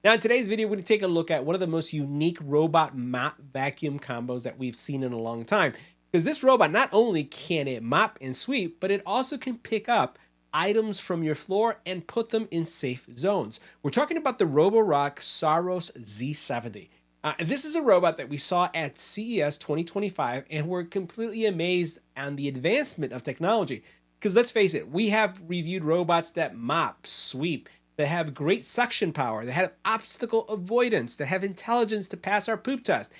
Now in today's video, we're going to take a look at one of the most unique robot mop vacuum combos that we've seen in a long time. Because this robot, not only can it mop and sweep, but it also can pick up items from your floor and put them in safe zones. We're talking about the Roborock Saros Z70. And this is a robot that we saw at CES 2025, and we're completely amazed on the advancement of technology. Because let's face it, we have reviewed robots that mop, sweep, that have great suction power, that have obstacle avoidance, that have intelligence to pass our poop test.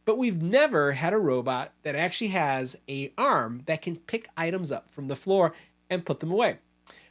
But we've never had a robot that actually has an arm that can pick items up from the floor and put them away.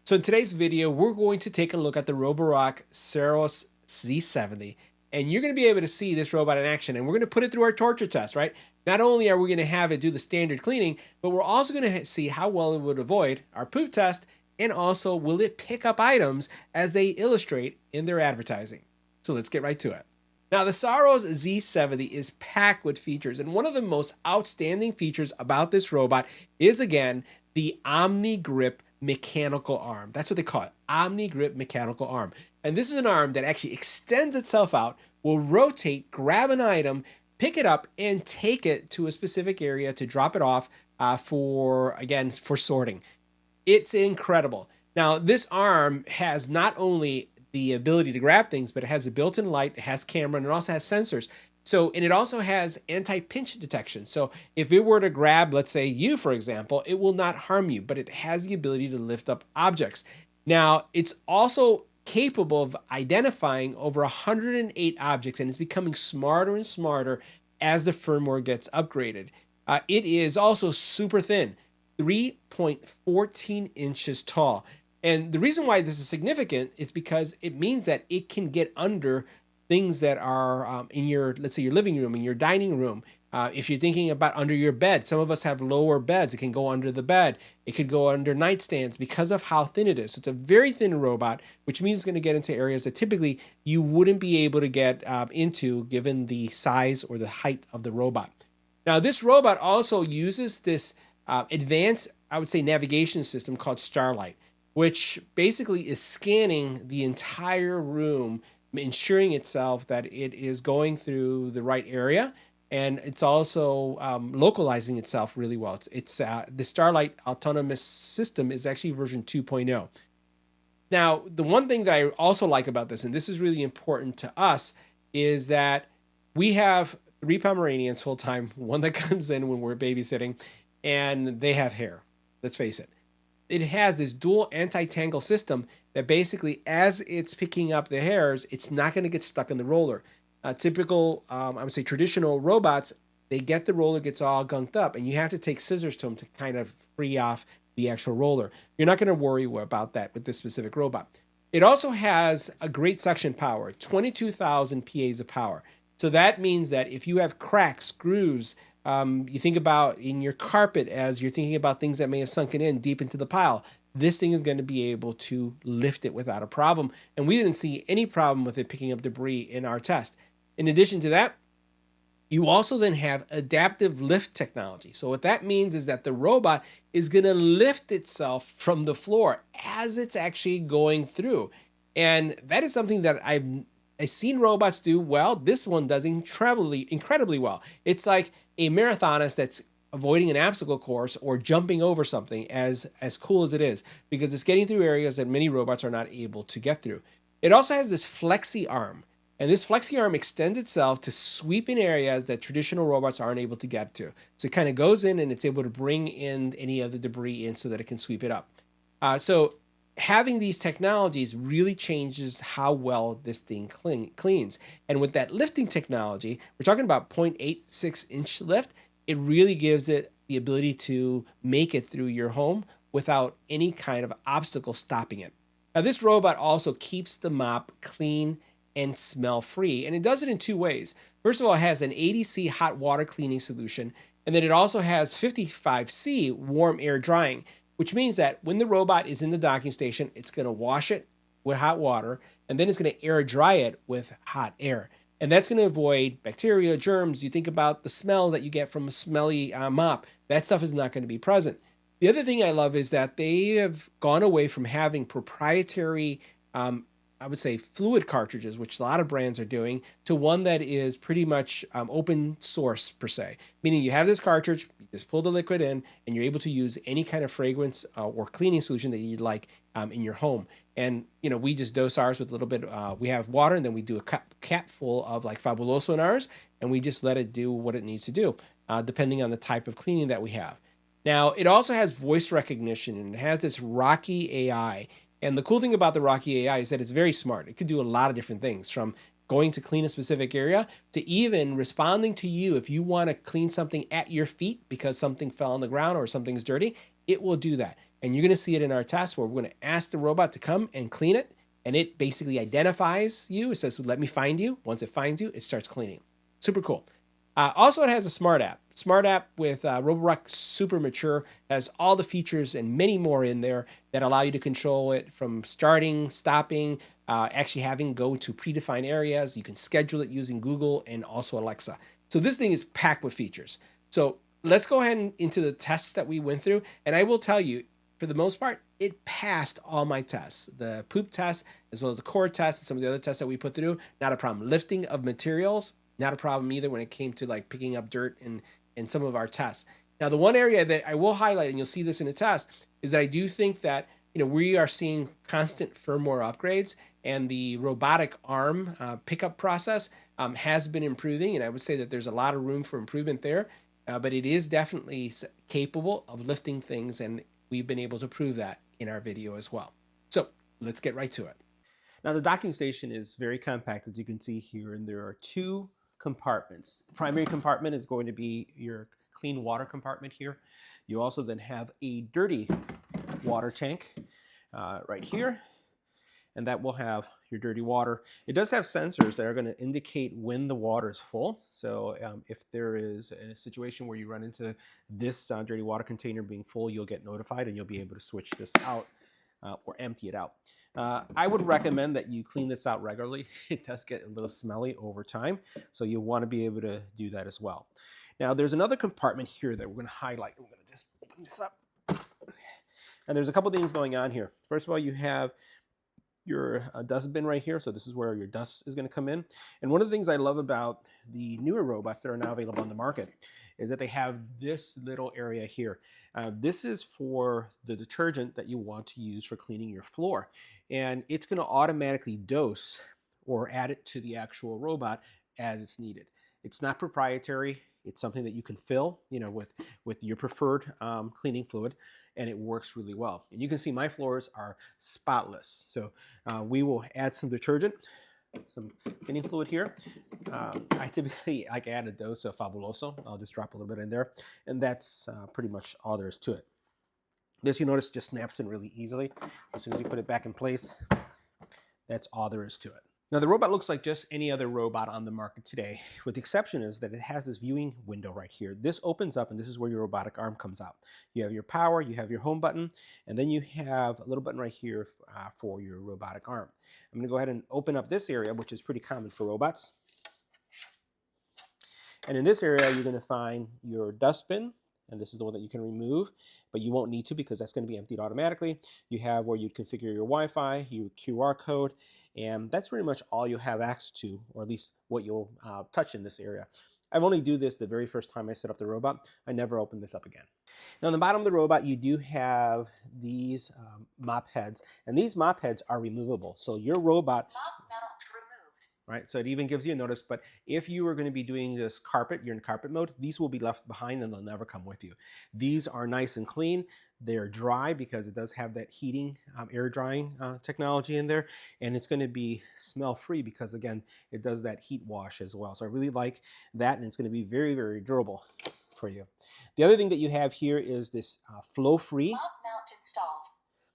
So in today's video, we're going to take a look at the Roborock Saros Z70, and you're going to be able to see this robot in action, and we're going to put it through our torture test, right? Not only are we going to have it do the standard cleaning, but we're also going to see how well it would avoid our poop test, and also will it pick up items as they illustrate in their advertising. So let's get right to it. Now the Saros Z70 is packed with features, and one of the most outstanding features about this robot is, again, the OmniGrip Mechanical Arm. That's what they call it, OmniGrip Mechanical Arm. And this is an arm that actually extends itself out, will rotate, grab an item, pick it up, and take it to a specific area to drop it off for sorting. It's incredible. Now, this arm has not only the ability to grab things, but it has a built-in light, it has camera, and it also has sensors. And it also has anti-pinch detection. So if it were to grab, let's say you, for example, it will not harm you, but it has the ability to lift up objects. Now, it's also capable of identifying over 108 objects, and it's becoming smarter and smarter as the firmware gets upgraded. It is also super thin, 3.14 inches tall. And the reason why this is significant is because it means that it can get under things that are in your, let's say, your living room, in your dining room. If you're thinking about under your bed, some of us have lower beds. It can go under the bed. It could go under nightstands because of how thin it is. So it's a very thin robot, which means it's going to get into areas that typically you wouldn't be able to get into given the size or the height of the robot. Now, this robot also uses this advanced, I would say, navigation system called StarSight, which basically is scanning the entire room, ensuring itself that it is going through the right area, and it's also localizing itself really well. It's the StarSight autonomous system is actually version 2.0. Now, the one thing that I also like about this, and this is really important to us, is that we have 3 Pomeranians full time, one that comes in when we're babysitting, and they have hair. Let's face it. It has this dual anti-tangle system that basically, as it's picking up the hairs, it's not going to get stuck in the roller. Typical, I would say traditional robots, they get the roller, gets all gunked up, and you have to take scissors to them to kind of free off the actual roller. You're not going to worry about that with this specific robot. It also has a great suction power, 22,000 PAs of power. So that means that if you have cracks, grooves, you think about in your carpet as you're thinking about things that may have sunken in deep into the pile, this thing is going to be able to lift it without a problem. And we didn't see any problem with it picking up debris in our test. In addition to that, you also then have adaptive lift technology. So what that means is that the robot is going to lift itself from the floor as it's actually going through. And that is something that I've seen robots do well. This one does incredibly well. It's like a marathonist that's avoiding an obstacle course or jumping over something, as cool as it is, because it's getting through areas that many robots are not able to get through. It also has this FlexiArm, and this FlexiArm extends itself to sweep in areas that traditional robots aren't able to get to. So it kind of goes in and it's able to bring in any of the debris in so that it can sweep it up. So having these technologies really changes how well this thing cleans. And with that lifting technology, we're talking about 0.86 inch lift. It really gives it the ability to make it through your home without any kind of obstacle stopping it. Now, this robot also keeps the mop clean and smell free, and it does it in 2 ways. First of all, it has an 80C hot water cleaning solution, and then it also has 55C warm air drying, which means that when the robot is in the docking station, it's going to wash it with hot water, and then it's going to air dry it with hot air. And that's going to avoid bacteria, germs. You think about the smell that you get from a smelly mop. That stuff is not going to be present. The other thing I love is that they have gone away from having proprietary I would say, fluid cartridges, which a lot of brands are doing, to one that is pretty much open source per se. Meaning you have this cartridge, you just pull the liquid in, and you're able to use any kind of fragrance or cleaning solution that you'd like in your home. And we just dose ours with a little bit. We have water, and then we do a cap full of like Fabuloso in ours, and we just let it do what it needs to do, depending on the type of cleaning that we have. Now, it also has voice recognition, and it has this Rocky AI. And the cool thing about the Rocky AI is that it's very smart. It could do a lot of different things, from going to clean a specific area to even responding to you. If you want to clean something at your feet because something fell on the ground or something's dirty, it will do that. And you're going to see it in our test where we're going to ask the robot to come and clean it. And it basically identifies you. It says, let me find you. Once it finds you, it starts cleaning. Super cool. Also, it has a smart app. Smart app with Roborock Super Mature, has all the features and many more in there that allow you to control it from starting, stopping, actually having go to predefined areas. You can schedule it using Google and also Alexa. So this thing is packed with features. So let's go ahead and into the tests that we went through. And I will tell you, for the most part, it passed all my tests. The poop test, as well as the core test and some of the other tests that we put through, not a problem. Lifting of materials, not a problem either when it came to like picking up dirt in some of our tests. Now, the one area that I will highlight, and you'll see this in the test, is that I do think that we are seeing constant firmware upgrades, and the robotic arm pickup process has been improving, and I would say that there's a lot of room for improvement there, but it is definitely capable of lifting things, and we've been able to prove that in our video as well. So let's get right to it. Now, the docking station is very compact, as you can see here, and there are two compartments. The primary compartment is going to be your clean water compartment here. You also then have a dirty water tank right here, and that will have your dirty water. It does have sensors that are going to indicate when the water is full. So if there is a situation where you run into this dirty water container being full, you'll get notified and you'll be able to switch this out or empty it out. I would recommend that you clean this out regularly. It does get a little smelly over time, so you'll want to be able to do that as well. Now, there's another compartment here that we're going to highlight. We're going to just open this up. And there's a couple things going on here. First of all, you have your dust bin right here. So this is where your dust is going to come in. And one of the things I love about the newer robots that are now available on the market is that they have this little area here. This is for the detergent that you want to use for cleaning your floor. And it's going to automatically dose or add it to the actual robot as it's needed. It's not proprietary. It's something that you can fill, with your preferred cleaning fluid, and it works really well. And you can see my floors are spotless. So we will add some detergent, some cleaning fluid here. I typically add a dose of Fabuloso. I'll just drop a little bit in there, and that's pretty much all there is to it. This, you notice, just snaps in really easily. As soon as you put it back in place, that's all there is to it. Now, the robot looks like just any other robot on the market today, with the exception is that it has this viewing window right here. This opens up, and this is where your robotic arm comes out. You have your power, you have your home button, and then you have a little button right here for your robotic arm. I'm going to go ahead and open up this area, which is pretty common for robots. And in this area, you're going to find your dustbin, and this is the one that you can remove, but you won't need to because that's going to be emptied automatically. You have where you configure your Wi-Fi, your QR code, and that's pretty much all you have access to, or at least what you'll touch in this area. I've only do this the very first time I set up the robot. I never open this up again. Now, on the bottom of the robot, you do have these mop heads, and these mop heads are removable. So your robot... Right, so it even gives you a notice, but if you are going to be doing this carpet, you're in carpet mode, these will be left behind and they'll never come with you. These are nice and clean. They're dry because it does have that heating, air drying technology in there, and it's going to be smell free because, again, it does that heat wash as well. So I really like that, and it's going to be very, very durable for you. The other thing that you have here is this flow-free. Mop mount installed.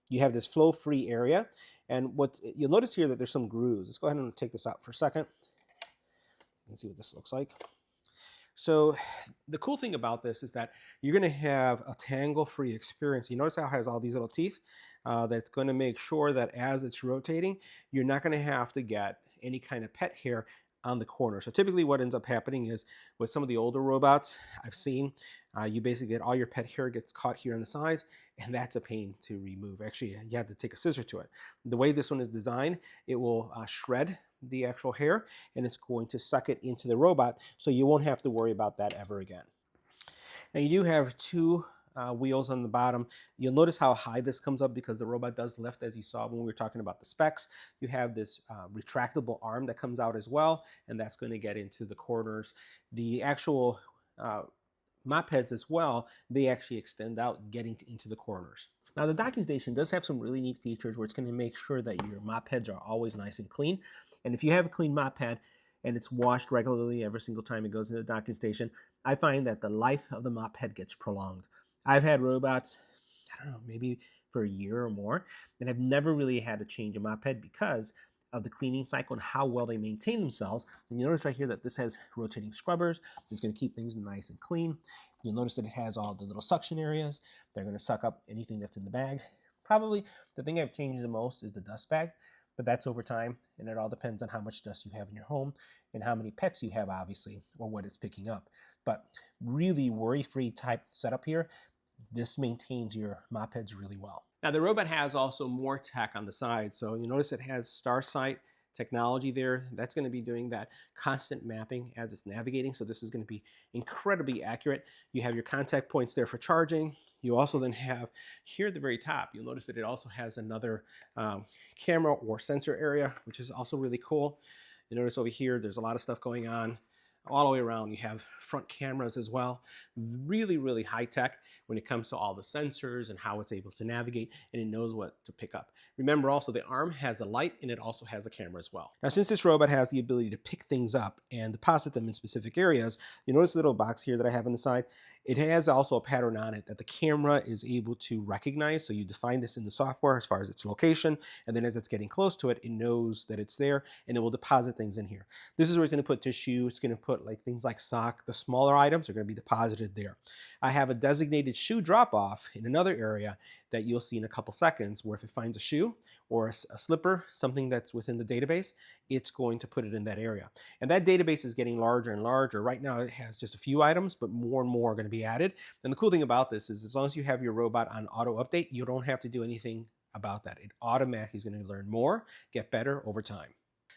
You have this flow-free area. And what you'll notice here that there's some grooves. Let's go ahead and take this out for a second. You can see what this looks like. So the cool thing about this is that you're going to have a tangle-free experience. You notice how it has all these little teeth? That's going to make sure that as it's rotating, you're not going to have to get any kind of pet hair on the corner. So typically what ends up happening is with some of the older robots I've seen, you basically get all your pet hair gets caught here on the sides, and that's a pain to remove. Actually, you have to take a scissor to it. The way this one is designed, it will shred the actual hair, and it's going to suck it into the robot, so you won't have to worry about that ever again. Now you do have two wheels on the bottom. You'll notice how high this comes up because the robot does lift, as you saw when we were talking about the specs. You have this retractable arm that comes out as well, and that's going to get into the corners. The actual mop heads as well, they actually extend out getting into the corners. Now the docking station does have some really neat features where it's going to make sure that your mop heads are always nice and clean. And if you have a clean mop head and it's washed regularly every single time it goes into the docking station, I find that the life of the mop head gets prolonged. I've had robots, I don't know, maybe for a year or more, and I've never really had to change a mop head because of the cleaning cycle and how well they maintain themselves. And you notice right here that this has rotating scrubbers. It's going to keep things nice and clean. You'll notice that it has all the little suction areas. They're going to suck up anything that's in the bag. Probably the thing I've changed the most is the dust bag, but that's over time, and it all depends on how much dust you have in your home and how many pets you have, obviously, or what it's picking up. But really worry-free type setup here. This maintains your mop heads really well. Now the robot has also more tech on the side. So you notice it has StarSight technology there. That's going to be doing that constant mapping as it's navigating. So this is going to be incredibly accurate. You have your contact points there for charging. You also then have here at the very top, you'll notice that it also has another camera or sensor area, which is also really cool. You notice over here, there's a lot of stuff going on. All the way around, you have front cameras as well. Really, really high tech when it comes to all the sensors and how it's able to navigate, and it knows what to pick up. Remember also, the arm has a light and it also has a camera as well. Now, since this robot has the ability to pick things up and deposit them in specific areas, you notice the little box here that I have on the side. It has also a pattern on it that the camera is able to recognize. So you define this in the software as far as its location, and then as it's getting close to it, it knows that it's there, and it will deposit things in here. This is where it's going to put tissue. It's going to put like things like sock. The smaller items are going to be deposited there. I have a designated shoe drop-off in another area that you'll see in a couple seconds, where if it finds a shoe or a slipper, something that's within the database, it's going to put it in that area. And that database is getting larger and larger. Right now it has just a few items, but more and more are going to be added. And the cool thing about this is as long as you have your robot on auto update, you don't have to do anything about that. It automatically is going to learn more, get better over time.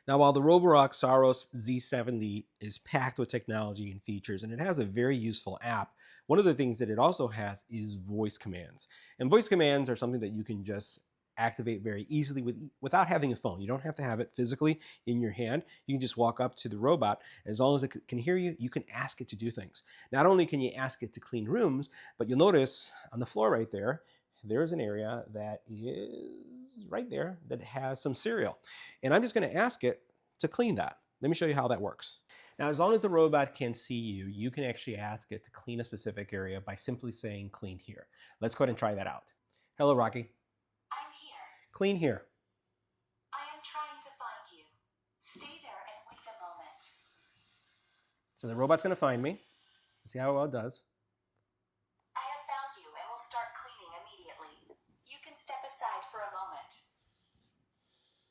Now, while the Roborock Saros Z70 is packed with technology and features, and it has a very useful app, one of the things that it also has is voice commands. And voice commands are something that you can just activate very easily without having a phone. You don't have to have it physically in your hand. You can just walk up to the robot. As long as it can hear you, you can ask it to do things. Not only can you ask it to clean rooms, but you'll notice on the floor right there, there's an area that is right there that has some cereal. And I'm just going to ask it to clean that. Let me show you how that works. Now, as long as the robot can see you, you can actually ask it to clean a specific area by simply saying clean here. Let's go ahead and try that out. Hello, Rocky. I'm here. Clean here. I am trying to find you. Stay there and wait a moment. So the robot's going to find me. Let's see how well it does. I have found you and will start cleaning immediately. You can step aside for a moment.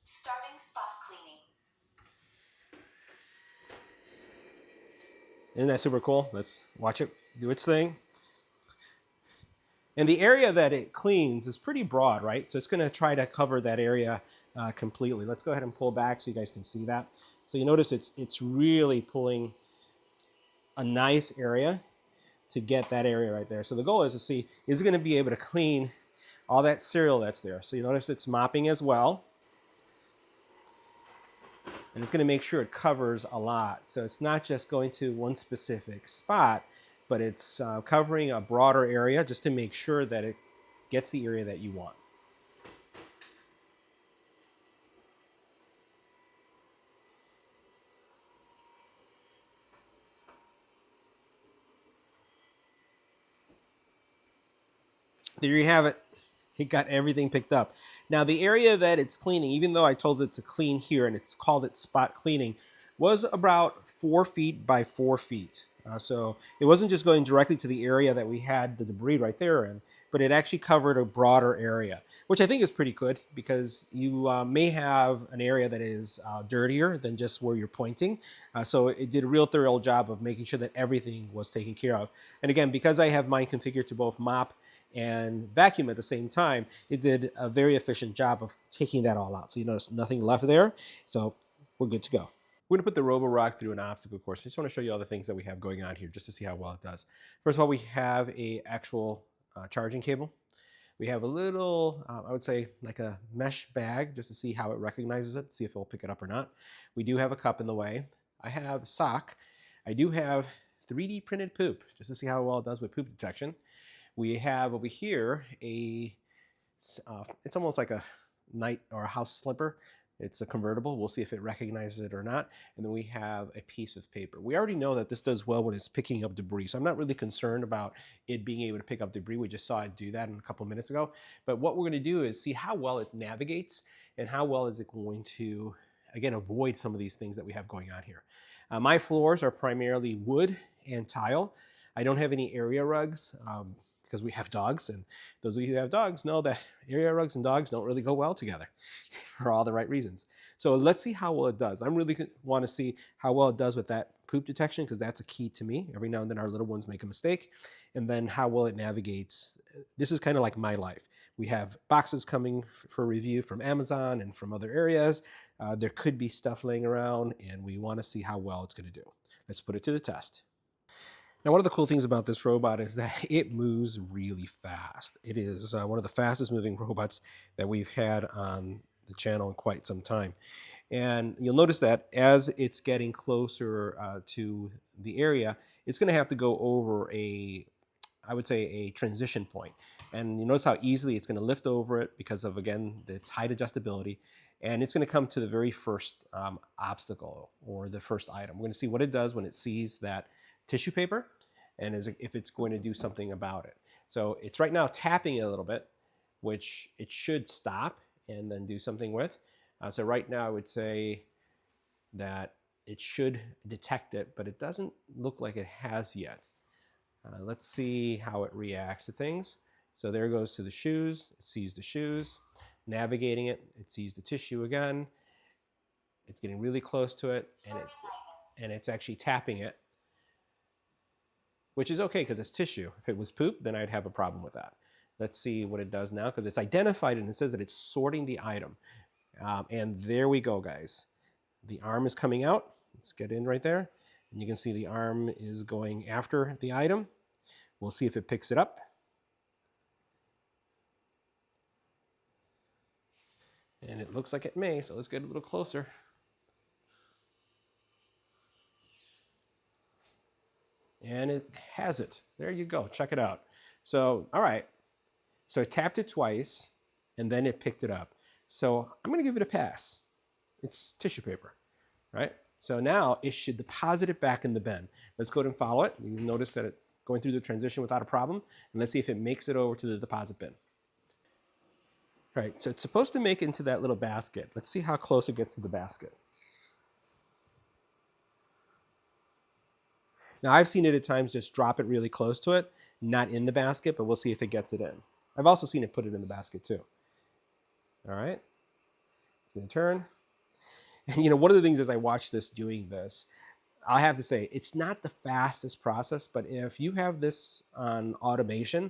Starting spot cleaning. Isn't that super cool? Let's watch it do its thing. And the area that it cleans is pretty broad, right? So it's going to try to cover that area completely. Let's go ahead and pull back so you guys can see that. So you notice it's really pulling a nice area to get that area right there. So the goal is to see, is it going to be able to clean all that cereal that's there? So you notice it's mopping as well. And it's going to make sure it covers a lot. So it's not just going to one specific spot, but it's covering a broader area just to make sure that it gets the area that you want. There you have it. It got everything picked up. Now the area that it's cleaning, even though I told it to clean here and it's called it spot cleaning, was about 4 feet by 4 feet. So it wasn't just going directly to the area that we had the debris right there in, but it actually covered a broader area, which I think is pretty good because you may have an area that is dirtier than just where you're pointing. So it did a real thorough job of making sure that everything was taken care of. And again, because I have mine configured to both mop and vacuum at the same time, it did a very efficient job of taking that all out. So you notice nothing left there. So we're good to go. We're going to put the Roborock through an obstacle course. I just want to show you all the things that we have going on here just to see how well it does. First of all, we have a actual charging cable. We have a little, I would say like a mesh bag just to see how it recognizes it, see if it'll pick it up or not. We do have a cup in the way. I have a sock. I do have 3D printed poop just to see how well it does with poop detection. We have over here it's almost like a night or a house slipper. It's a convertible. We'll see if it recognizes it or not. And then we have a piece of paper. We already know that this does well when it's picking up debris. So I'm not really concerned about it being able to pick up debris. We just saw it do that a couple minutes ago. But what we're going to do is see how well it navigates and how well is it going to, again, avoid some of these things that we have going on here. My floors are primarily wood and tile. I don't have any area rugs. Because we have dogs, and those of you who have dogs know that area rugs and dogs don't really go well together for all the right reasons. So let's see how well it does. I really want to see how well it does with that poop detection because that's a key to me. Every now and then our little ones make a mistake, and then how well it navigates. This is kind of like my life. We have boxes coming for review from Amazon and from other areas. There could be stuff laying around, and we want to see how well it's going to do. Let's put it to the test. Now, one of the cool things about this robot is that it moves really fast. It is one of the fastest moving robots that we've had on the channel in quite some time. And you'll notice that as it's getting closer to the area, it's going to have to go over I would say, a transition point. And you notice how easily it's going to lift over it because of, again, its height adjustability. And it's going to come to the very first obstacle or the first item. We're going to see what it does when it sees that tissue paper and if it's going to do something about it. So it's right now tapping it a little bit, which it should stop and then do something with. So right now I would say that it should detect it, but it doesn't look like it has yet. Let's see how it reacts to things. So there it goes to the shoes. It sees the shoes. Navigating it, it sees the tissue again. It's getting really close to it, and it's actually tapping it, which is okay because it's tissue. If it was poop, then I'd have a problem with that. Let's see what it does now because it's identified and it says that it's sorting the item. And there we go, guys. The arm is coming out. Let's get in right there. And you can see the arm is going after the item. We'll see if it picks it up. And it looks like it may, so let's get a little closer. And it has it. There you go. Check it out. So, all right. So I tapped it twice, and then it picked it up. So I'm going to give it a pass. It's tissue paper, right? So now it should deposit it back in the bin. Let's go ahead and follow it. You notice that it's going through the transition without a problem. And let's see if it makes it over to the deposit bin. All right, so it's supposed to make it into that little basket. Let's see how close it gets to the basket. Now, I've seen it at times just drop it really close to it, not in the basket, but we'll see if it gets it in. I've also seen it put it in the basket too. All right, it's gonna turn. And one of the things as I watch this doing this, I have to say, it's not the fastest process, but if you have this on automation,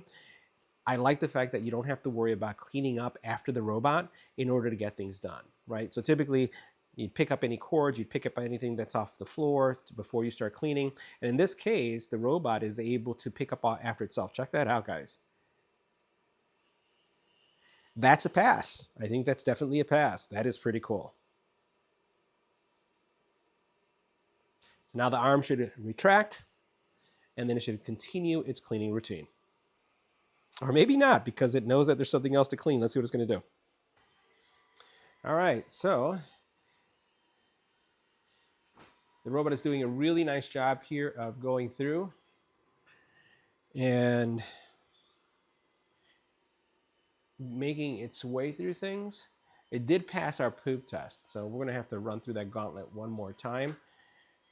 I like the fact that you don't have to worry about cleaning up after the robot in order to get things done, right? So typically, you'd pick up any cords, you'd pick up anything that's off the floor before you start cleaning. And in this case, the robot is able to pick up after itself. Check that out, guys. That's a pass. I think that's definitely a pass. That is pretty cool. Now the arm should retract, and then it should continue its cleaning routine. Or maybe not, because it knows that there's something else to clean. Let's see what it's going to do. All right, so the robot is doing a really nice job here of going through and making its way through things. It did pass our poop test, so we're going to have to run through that gauntlet one more time.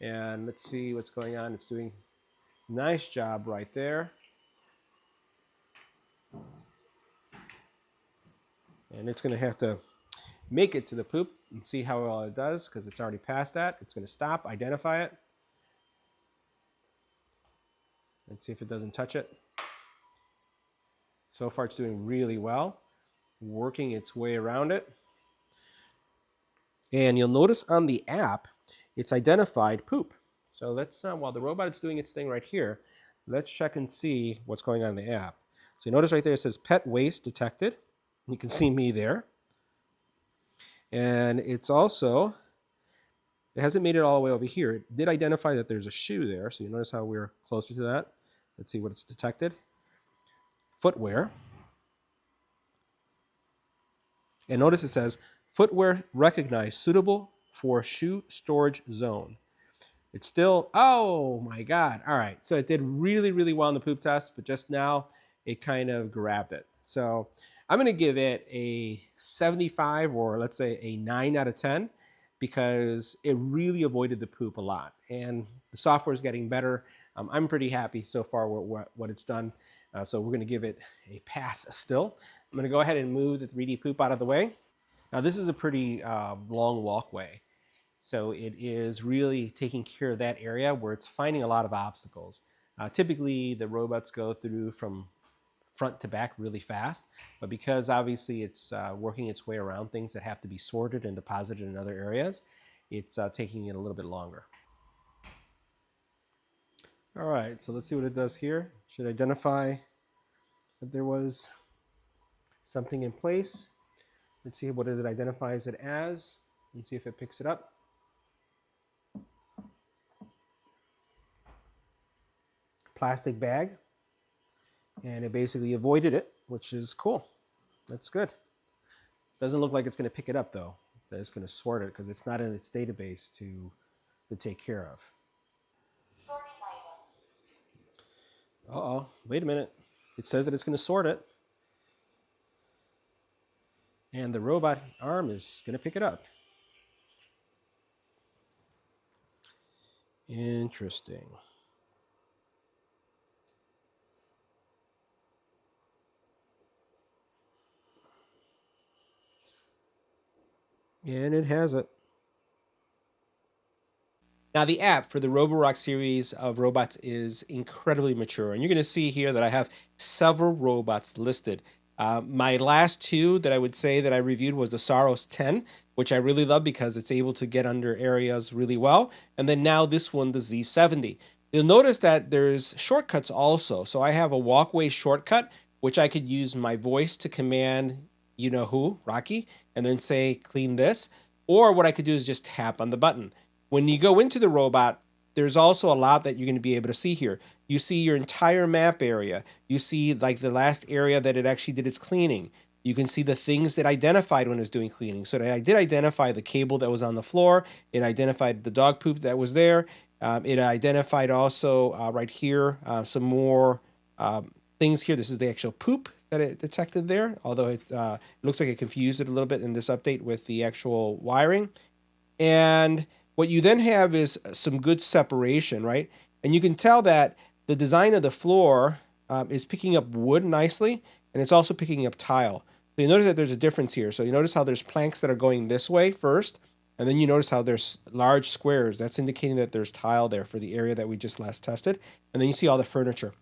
And let's see what's going on. It's doing Nice job right there. And it's going to have to make it to the poop and see how well it does, because it's already past that. It's going to stop, identify it. Let's see if it doesn't touch it. So far it's doing really well, working its way around it. And you'll notice on the app, it's identified poop. So let's, while the robot is doing its thing right here, let's check and see what's going on in the app. So you notice right there it says pet waste detected. You can see me there. And it's also, it hasn't made it all the way over here. It did identify that there's a shoe there. So you notice how we're closer to that. Let's see what it's detected. Footwear. And notice it says, footwear recognized suitable for shoe storage zone. It's still, oh my God. All right. So it did really, really well in the poop test, but just now it kind of grabbed it. So I'm going to give it a 75, or let's say a 9 out of 10, because it really avoided the poop a lot. And the software is getting better. I'm pretty happy so far with what it's done. So we're going to give it a pass still. I'm going to go ahead and move the 3D poop out of the way. Now this is a pretty long walkway. So it is really taking care of that area where it's finding a lot of obstacles. Typically the robots go through from front to back really fast, but because obviously it's working its way around things that have to be sorted and deposited in other areas, it's taking it a little bit longer. All right, so let's see what it does here. Should identify that there was something in place. Let's see what it identifies it as and see if it picks it up. Plastic bag, and it basically avoided it, which is cool. That's good. Doesn't look like it's going to pick it up though. That it's going to sort it because it's not in its database to take care of. Sorting items. Uh-oh, wait a minute. It says that it's going to sort it. And the robot arm is going to pick it up. Interesting. And it has it. Now the app for the Roborock series of robots is incredibly mature, and you're going to see here that I have several robots listed. My last two that I would say that I reviewed was the Saros 10, which I really love because it's able to get under areas really well, and then now this one, the Z70. You'll notice that there's shortcuts also. So I have a walkway shortcut, which I could use my voice to command you know who, Rocky, and then say clean this. Or what I could do is just tap on the button. When you go into the robot, there's also a lot that you're going to be able to see here. You see your entire map area. You see like the last area that it actually did its cleaning. You can see the things that identified when it was doing cleaning. So I did identify the cable that was on the floor. It identified the dog poop that was there. It identified also right here some more things here. This is the actual poop that it detected there, although it looks like it confused it a little bit in this update with the actual wiring. And what you then have is some good separation, right? And you can tell that the design of the floor is picking up wood nicely, and it's also picking up tile. So you notice that there's a difference here. So you notice how there's planks that are going this way first, and then you notice how there's large squares. That's indicating that there's tile there for the area that we just last tested. And then you see all the furniture.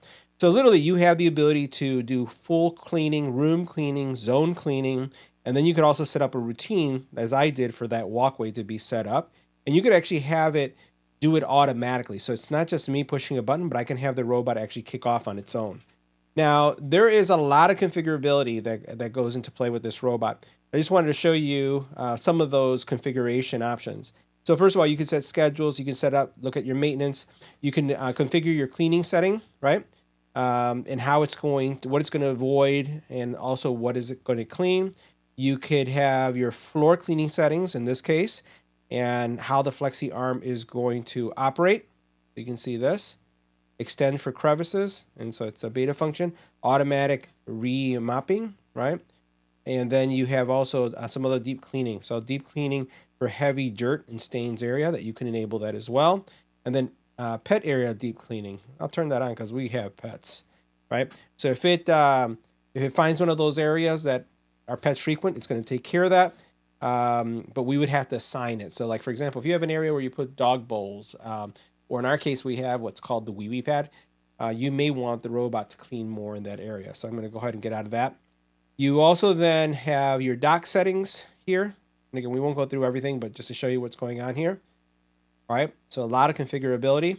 So literally you have the ability to do full cleaning, room cleaning, zone cleaning, and then you could also set up a routine, as I did, for that walkway to be set up. And you could actually have it do it automatically. So it's not just me pushing a button, but I can have the robot actually kick off on its own. Now, there is a lot of configurability that goes into play with this robot. I just wanted to show you some of those configuration options. So first of all, you can set schedules. You can set up, look at your maintenance. You can configure your cleaning setting, right? And how it's going, what it's going to avoid, and also what is it going to clean. You could have your floor cleaning settings in this case, and how the FlexiArm is going to operate. You can see this. Extend for crevices, and so it's a beta function. Automatic remopping, right? And then you have also some other deep cleaning. So deep cleaning for heavy dirt and stains area that you can enable that as well. And then Pet area deep cleaning. I'll turn that on because we have pets, right? So if it finds one of those areas that our pets frequent, it's going to take care of that. But we would have to assign it. So like, for example, if you have an area where you put dog bowls, or in our case, we have what's called the wee-wee pad, you may want the robot to clean more in that area. So I'm going to go ahead and get out of that. You also then have your dock settings here. And again, we won't go through everything, but just to show you what's going on here. All right, so a lot of configurability.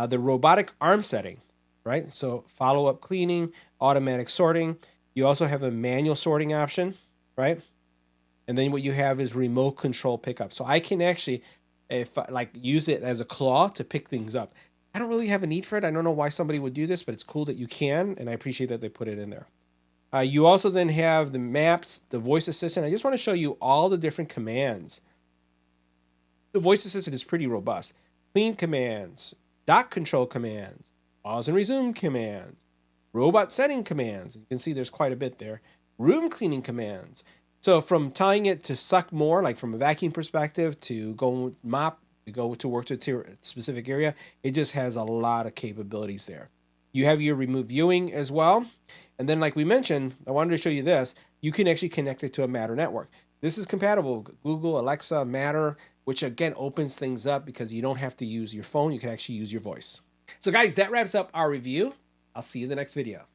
The robotic arm setting, right? So follow-up cleaning, automatic sorting. You also have a manual sorting option, right? And then what you have is remote control pickup. So I can actually, use it as a claw to pick things up. I don't really have a need for it. I don't know why somebody would do this, but it's cool that you can, and I appreciate that they put it in there. You also then have the maps, the voice assistant. I just want to show you all the different commands. The voice assistant is pretty robust. Clean commands, dock control commands, pause and resume commands, robot setting commands. You can see there's quite a bit there. Room cleaning commands. So from tying it to suck more, like from a vacuum perspective, to go mop, to go to work to a specific area, it just has a lot of capabilities there. You have your remote viewing as well. And then like we mentioned, I wanted to show you this. You can actually connect it to a Matter network. This is compatible with Google, Alexa, Matter, which again opens things up because you don't have to use your phone. You can actually use your voice. So guys, that wraps up our review. I'll see you in the next video.